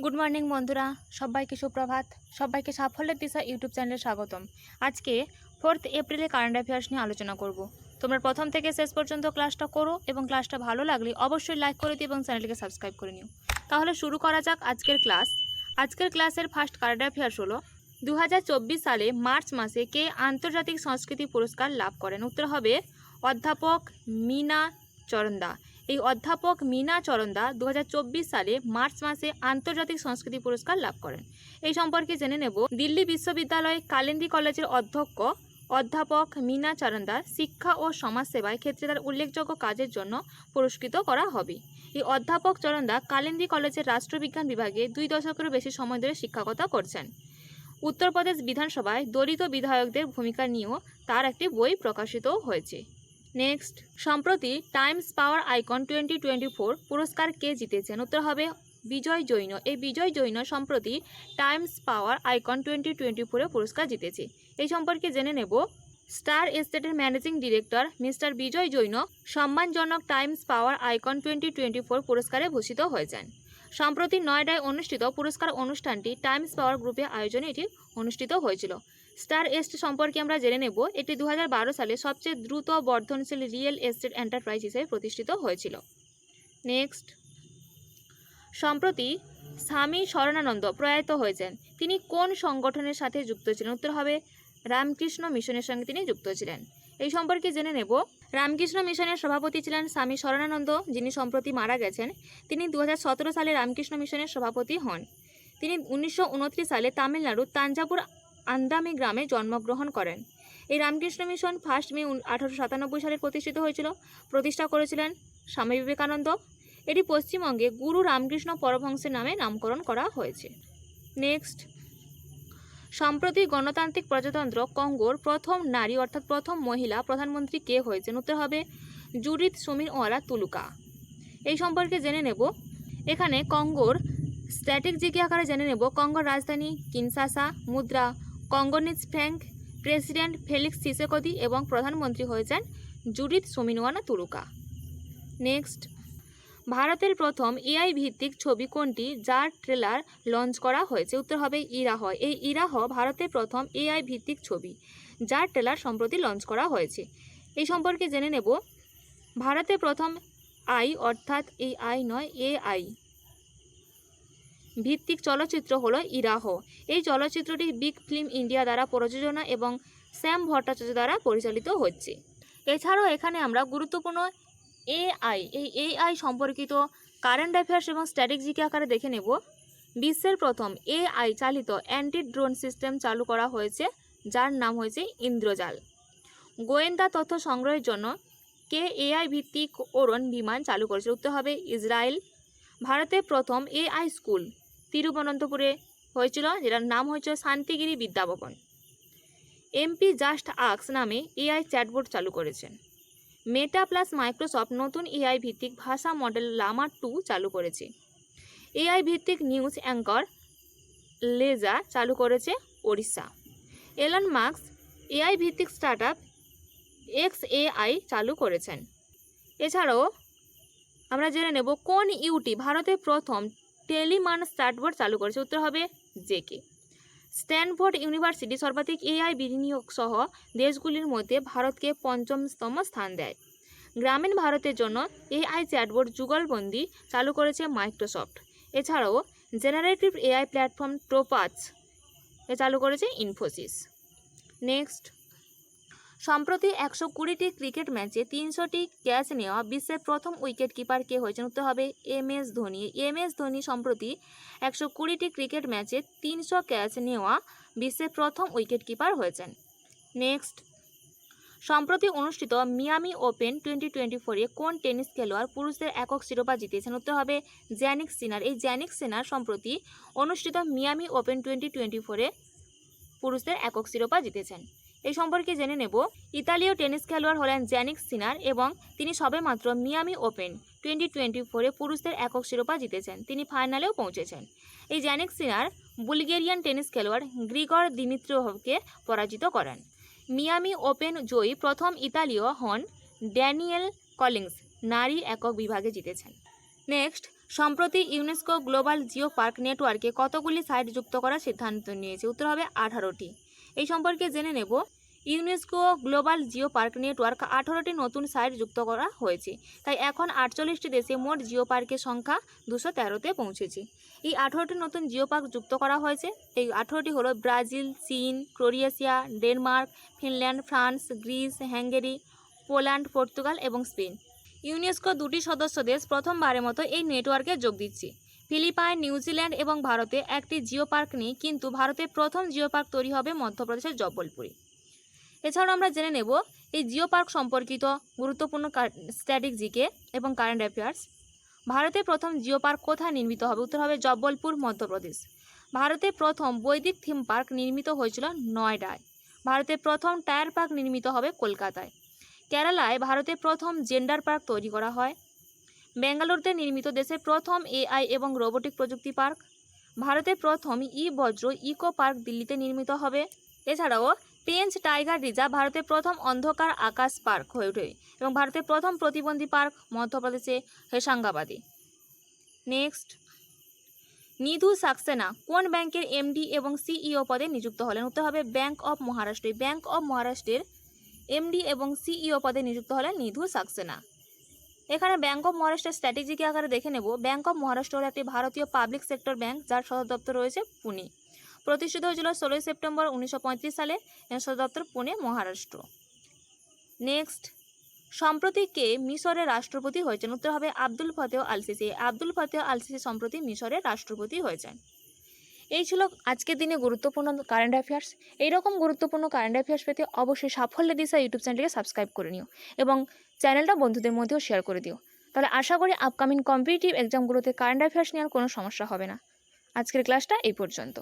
Good morning বন্ধুরা, সবাইকে সুপ্রভাত। সবাইকে সাফল্যের দিশা ইউটিউব চ্যানেলে স্বাগতম। আজকে 4 এপ্রিলে কারেন্ট অ্যাফেয়ার্স নিয়ে আলোচনা করব। তোমরা প্রথম থেকে শেষ পর্যন্ত ক্লাসটা করো এবং ক্লাসটা ভালো লাগলে অবশ্যই লাইক করে দিও এবং চ্যানেলটিকে সাবস্ক্রাইব করে নিও। তাহলে শুরু করা যাক আজকের ক্লাস। আজকের ক্লাসের ফার্স্ট কারেন্ট অ্যাফেয়ার্স হলো 2024 সালে মার্চ মাসে কে আন্তর্জাতিক সংস্কৃতি পুরস্কার লাভ করেন? উত্তর হবে অধ্যাপক মীনা চরন্দা। এই অধ্যাপক মীনা চরন্দা 2024 সালে মার্চ মাসে আন্তর্জাতিক সংস্কৃতি পুরস্কার লাভ করেন। এই সম্পর্কে জেনে নেব। দিল্লি বিশ্ববিদ্যালয় কালিন্দী কলেজের অধ্যক্ষ অধ্যাপক মীনা চরন্দা শিক্ষা ও সমাজসেবায় ক্ষেত্রে তার উল্লেখযোগ্য কাজের জন্য পুরস্কৃত করা হবে। এই অধ্যাপক চরন্দা কালিন্দী কলেজের রাষ্ট্রবিজ্ঞান বিভাগে 2 দশকেরও বেশি সময় ধরে শিক্ষকতা করছেন। উত্তরপ্রদেশ বিধানসভায় দলিত বিধায়কদের ভূমিকা নিয়েও তার একটি বই প্রকাশিত হয়েছে। নেক্সট, সম্প্রতি টাইমস পাওয়ার আইকন 2024 পুরস্কার কে জিতেছেন? উত্তর হবে বিজয় জৈন। এই বিজয় জৈন সম্প্রতি টাইমস পাওয়ার আইকন 2024 পুরস্কার জিতেছে। এই সম্পর্কে জেনে নেব। স্টার এস্টেটের ম্যানেজিং ডিরেক্টর মিস্টার বিজয় জৈন সম্মানজনক টাইমস পাওয়ার আইকন 2024 পুরস্কারে ভূষিত হয়েছেন। সম্প্রতি নয়ডায় অনুষ্ঠিত পুরস্কার অনুষ্ঠানটি টাইমস পাওয়ার গ্রুপের আয়োজনে এটি অনুষ্ঠিত হয়েছিল। স্টার এস্ট সম্পর্কে আমরা জেনে নেব। এটি 2012 সালে সবচেয়ে দ্রুত বর্ধনশীল রিয়েল এস্টেট এন্টারপ্রাইজ হিসেবে প্রতিষ্ঠিত হয়েছিল। নেক্সট, সম্প্রতি স্বামী শরণানন্দ প্রয়াত হয়েছেন। তিনি কোন সংগঠনের সাথে যুক্ত ছিলেন? উত্তর হবে রামকৃষ্ণ মিশনের সঙ্গে তিনি যুক্ত ছিলেন। এই সম্পর্কে জেনে নেব। রামকৃষ্ণ মিশনের সভাপতি ছিলেন স্বামী শরণানন্দ, যিনি সম্প্রতি মারা গেছেন। তিনি 2017 সালে রামকৃষ্ণ মিশনের সভাপতি হন। তিনি 1929 সালে তামিলনাড়ুর তাঞ্জাবুর আন্দামি গ্রামে জন্মগ্রহণ করেন। এই রামকৃষ্ণ মিশন 1 মে 1897 সালে প্রতিষ্ঠিত হয়েছিল। প্রতিষ্ঠা করেছিলেন স্বামী বিবেকানন্দ। এটি পশ্চিমবঙ্গে গুরু রামকৃষ্ণ পরমহংসের নামে নামকরণ করা হয়েছে। নেক্সট, সম্প্রতি গণতান্ত্রিক প্রজাতন্ত্র কঙ্গোর প্রথম নারী অর্থাৎ প্রথম মহিলা প্রধানমন্ত্রী কে হয়েছেন? উত্তর হবে জুডিথ সুমিনওয়ালা তুলুকা। এই সম্পর্কে জেনে নেব। এখানে কঙ্গোর স্ট্যাটিক জিকে আকারে জেনে নেব। কঙ্গোর রাজধানী কিনশাসা, মুদ্রা কঙ্গোনিজ ফ্র্যাঙ্ক, প্রেসিডেন্ট ফেলিক্স চিসেকোদি এবং প্রধানমন্ত্রী হয়েছেন জুডিথ সুমিনওয়ালা তুলুকা। নেক্সট, ভারতের প্রথম এআই ভিত্তিক ছবি কোনটি যার ট্রেলার লঞ্চ করা হয়েছে? উত্তর হবে ইরাহ। এই ইরাহ ভারতের প্রথম এআই ভিত্তিক ছবি যার ট্রেলার সম্প্রতি লঞ্চ করা হয়েছে। এই সম্পর্কে জেনে নেব। ভারতের প্রথম অর্থাৎ এই নয় এআই ভিত্তিক চলচ্চিত্র হলো ইরাহ। এই চলচ্চিত্রটি বিগ ফিল্ম ইন্ডিয়া দ্বারা প্রযোজনা এবং শ্যাম ভট্টাচার্য দ্বারা পরিচালিত হচ্ছে। এছাড়াও এখানে আমরা গুরুত্বপূর্ণ এই এআই সম্পর্কিত কারেন্ট অ্যাফেয়ার্স এবং স্ট্যাটিক জিকে আকারে দেখে নেব। বিশ্বের প্রথম এআই চালিত অ্যান্টি ড্রোন সিস্টেম চালু করা হয়েছে, যার নাম হয়েছে ইন্দ্রজাল। গোয়েন্দা তথ্য সংগ্রহের জন্য কে এআই ভিত্তিক ওড়ন বিমান চালু করেছে? উত্তর হবে ইসরায়েল। ভারতের প্রথম এআই স্কুল তিরুবনন্তপুরে হয়েছিল, যেটার নাম হয়েছিল শান্তিগিরি বিদ্যাভবন। এমপি জাস্ট আক্স নামে এআই চ্যাটবোর্ড চালু করেছেন। মেটা প্লাস মাইক্রোসফট নতুন এআই ভিত্তিক ভাষা মডেল লামা 2 চালু করেছে। এআই ভিত্তিক নিউজ অ্যাঙ্কর লেজা চালু করেছে ওড়িশা। এলন মাস্ক এআই ভিত্তিক স্টার্টআপ XAI চালু করেছেন। এছাড়াও আমরা জেনে নেব কোন ইউটি ভারতের প্রথম টেলিমান স্টার্টবোর্ড চালু করেছে? উত্তর হবে জেকে। স্ট্যানফোর্ড ইউনিভার্সিটি সর্বাধিক এআই বিনিয়োগ সহ দেশগুলির মধ্যে ভারতকে 5ম স্থান দেয়। গ্রামীণ ভারতের জন্য এআই চ্যাটবোর্ড যুগলবন্দি চালু করেছে মাইক্রোসফট। এছাড়াও জেনারেটিভ এআই প্ল্যাটফর্ম টোপাজ চালু করেছে ইনফোসিস। নেক্সট, সম্প্রতি 120টি ক্রিকেট ম্যাচে 300টি ক্যাচ নেওয়া বিশ্বের প্রথম উইকেট কিপার কে হয়েছেন? উত্তর হবে MS ধোনি। MS ধোনি সম্প্রতি 120টি ক্রিকেট ম্যাচে 300 ক্যাচ নেওয়া বিশ্বের প্রথম উইকেট কিপার হয়েছেন। নেক্সট, সম্প্রতি অনুষ্ঠিত মিয়ামি ওপেন 2024-এ কোন টেনিস খেলোয়াড় পুরুষদের একক শিরোপা জিতেছেন? উত্তর হবে জ্যানিক সিনার। এই জ্যানিক সিনার সম্প্রতি অনুষ্ঠিত মিয়ামি ওপেন 2024-এ পুরুষদের একক শিরোপা জিতেছেন। এই সম্পর্কে জেনে নেব। ইতালীয় টেনিস খেলোয়াড় হলেন জ্যানিক সিনার এবং তিনি সবেমাত্র মিয়ামি ওপেন 2024-এ পুরুষদের একক শিরোপা জিতেছেন। তিনি ফাইনালেও পৌঁছেছেন। এই জ্যানিক সিনার বুলগেরিয়ান টেনিস খেলোয়াড় গ্রিগর দিমিত্রিভকে পরাজিত করেন। মিয়ামি ওপেন জয়ী প্রথম ইতালীয় হন ড্যানিয়েল কলিন্স, নারী একক বিভাগে জিতেছেন। নেক্সট, সম্প্রতি ইউনেস্কো গ্লোবাল জিও পার্ক নেটওয়ার্কে কতগুলি সাইট যুক্ত করার সিদ্ধান্ত নিয়েছে? উত্তর হবে 18টি। এই সম্পর্কে জেনে নেব। UNESCO global geopark network 18টি নতুন সাইট যুক্ত করা হয়েছে। তাই এখন 48টি দেশে মোট জিও পার্কের সংখ্যা 213-তে পৌঁছেছে। এই 18টি নতুন জিও পার্ক যুক্ত করা হয়েছে। এই 18টি হলো ব্রাজিল, চীন, Croatia, Denmark, Finland, France, Greece, Hungary, Poland, Portugal এবং স্পেন। ইউনেস্কো 2টি সদস্য দেশ প্রথমবারের মতো এই নেটওয়ার্কে যোগ দিচ্ছে। ফিলিপাইন, নিউজিল্যান্ড এবং ভারতে একটি জিও পার্ক নেই, কিন্তু ভারতে প্রথম জিও পার্ক তৈরি হবে মধ্যপ্রদেশের জব্বলপুরে। এছাড়াও আমরা জেনে নেব এই জিও পার্ক সম্পর্কিত গুরুত্বপূর্ণ স্ট্যাটিক জিকে এবং কারেন্ট অ্যাফেয়ার্স। ভারতে প্রথম জিও পার্ক কোথায় নির্মিত হবে? উত্তর হবে জব্বলপুর, মধ্যপ্রদেশ। ভারতে প্রথম বৈদিক থিম পার্ক নির্মিত হয়েছিল নয়ডায়। ভারতে প্রথম টায়ার পার্ক নির্মিত হবে কলকাতায়। কেরালায় ভারতে প্রথম জেন্ডার পার্ক তৈরি করা হয়। বেঙ্গালুরুতে নির্মিত দেশের প্রথম এআই এবং রোবোটিক প্রযুক্তি পার্ক। ভারতে প্রথম বজ্র ইকো পার্ক দিল্লিতে নির্মিত হবে। এছাড়াও পেঞ্চ টাইগার রিজার্ভ ভারতের প্রথম অন্ধকার আকাশ পার্ক হয়ে ওঠে এবং ভারতের প্রথম প্রতিবন্ধী পার্ক মধ্যপ্রদেশে হেসাঙ্গাবাদে। নেক্সট, নিধু সাক্সেনা কোন ব্যাংকের এমডি এবং সিইও পদে নিযুক্ত হলেন? উত্তর হবে bank of Maharashtra. Bank of মহারাষ্ট্রের এমডি এবং সিইও পদে নিযুক্ত হলেন নিধু সাক্সেনা। এখানে ব্যাংক অফ মহারাষ্ট্রের স্ট্র্যাটেজিক আকারে দেখে নেব। ব্যাংক অফ মহারাষ্ট্র হল একটি ভারতীয় পাবলিক সেক্টর ব্যাংক, যার সদর দপ্তর রয়েছে পুনে। প্রতিষ্ঠিত হয়েছিল 16 সেপ্টেম্বর 1935 সালে। এর সদর দপ্তর পুনে, মহারাষ্ট্র। নেক্সট, সম্প্রতি কে মিশরের রাষ্ট্রপতি হয়েছেন? উত্তর হবে আব্দুল ফতেহ আল সিসি। আব্দুল ফতেহ আল সিসি সম্প্রতি মিশরের রাষ্ট্রপতি হয়েছেন। এই ছিল আজকের দিনে গুরুত্বপূর্ণ কারেন্ট অ্যাফেয়ার্স। এইরকম গুরুত্বপূর্ণ কারেন্ট অ্যাফেয়ার্স পেতে অবশ্যই সাফল্য দিশা ইউটিউব চ্যানেলটিকে সাবস্ক্রাইব করে নিও এবং চ্যানেলটা বন্ধুদের মধ্যেও শেয়ার করে দিও। তাহলে আশা করি আপকামিং কম্পিটিটিভ এক্সামগুলোতে কারেন্ট অ্যাফেয়ার্স নেওয়ার কোনো সমস্যা হবে না। আজকের ক্লাসটা এই পর্যন্ত।